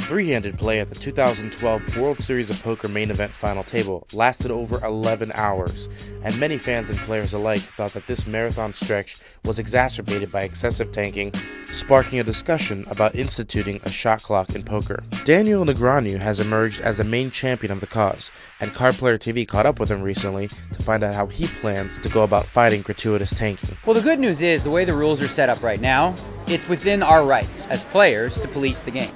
Three-handed play at the 2012 World Series of Poker main event final table lasted over 11 hours, and many fans and players alike thought that this marathon stretch was exacerbated by excessive tanking, sparking a discussion about instituting a shot clock in poker. Daniel Negreanu has emerged as a main champion of the cause, and Card Player TV caught up with him recently to find out how he plans to go about fighting gratuitous tanking. Well, the good news is the way the rules are set up right now, it's within our rights as players to police the game.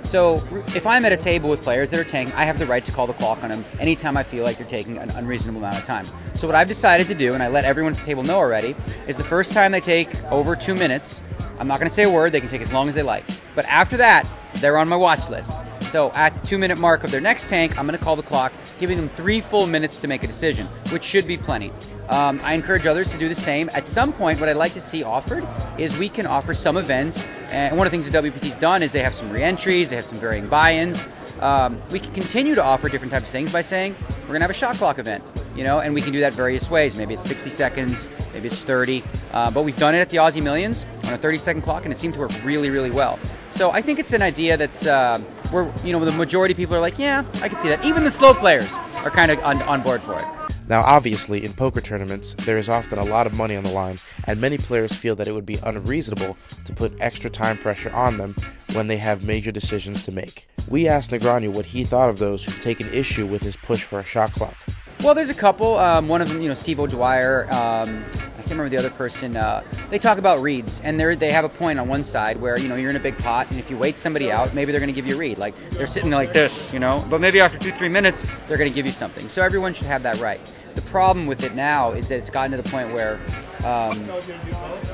So if I'm at a table with players that are tanking, I have the right to call the clock on them anytime I feel like they're taking an unreasonable amount of time. So what I've decided to do, and I let everyone at the table know already, is the first time they take over 2 minutes, I'm not going to say a word, they can take as long as they like. But after that, they're on my watch list. So at the 2-minute mark of their next tank, I'm going to call the clock, giving them 3 full minutes to make a decision, which should be plenty. I encourage others to do the same. At some point, what I'd like to see offered is we can offer some events, and one of the things that WPT's done is they have some re-entries, they have some varying buy-ins. We can continue to offer different types of things by saying, we're going to have a shot clock event, and we can do that various ways. Maybe it's 60 seconds, maybe it's 30, but we've done it at the Aussie Millions on a 30-second clock, and it seemed to work really, really well. So I think it's an idea that's where, the majority of people are like, yeah, I can see that. Even the slow players are kind of on board for it. Now, obviously, in poker tournaments, there is often a lot of money on the line, and many players feel that it would be unreasonable to put extra time pressure on them when they have major decisions to make. We asked Negreanu what he thought of those who've taken issue with his push for a shot clock. Well, there's a couple. One of them, Steve O'Dwyer, I can't remember the other person. They talk about reads, and they have a point on one side where, you're in a big pot, and if you wait somebody out, maybe they're going to give you a read. Like, they're sitting like this, but maybe after 2-3 minutes, they're going to give you something. So everyone should have that right. The problem with it now is that it's gotten to the point where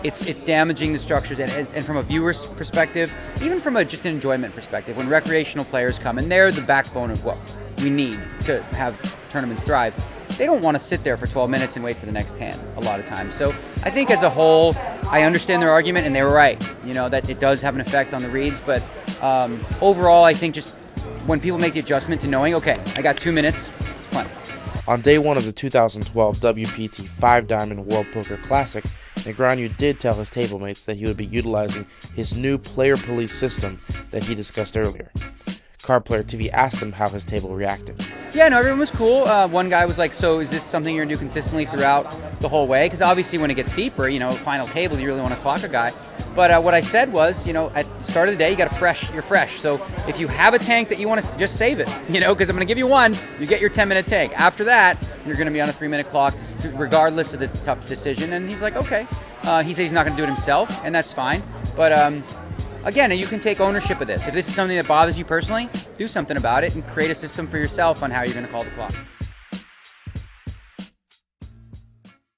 it's damaging the structures, and from a viewer's perspective, even from just an enjoyment perspective, when recreational players come, and they're the backbone of what we need to have tournaments thrive, they don't want to sit there for 12 minutes and wait for the next hand a lot of times. So I think as a whole, I understand their argument, and they were right, that it does have an effect on the reads, but overall, I think just when people make the adjustment to knowing, okay, I got 2 minutes, it's plenty. On day one of the 2012 WPT 5-Diamond World Poker Classic, Negreanu did tell his tablemates that he would be utilizing his new player police system that he discussed earlier. Card Player TV asked him how his table reacted. Yeah, no, everyone was cool. One guy was like, so is this something you're going to do consistently throughout the whole way? Because obviously when it gets deeper, final table, you really want to clock a guy. But what I said was, at the start of the day, you're fresh. So if you have a tank that you want to just save it, because I'm going to give you one, you get your 10-minute tank. After that, you're going to be on a 3-minute clock, regardless of the tough decision. And he's like, okay. He said he's not going to do it himself, and that's fine. But again, you can take ownership of this. If this is something that bothers you personally, do something about it and create a system for yourself on how you're going to call the clock.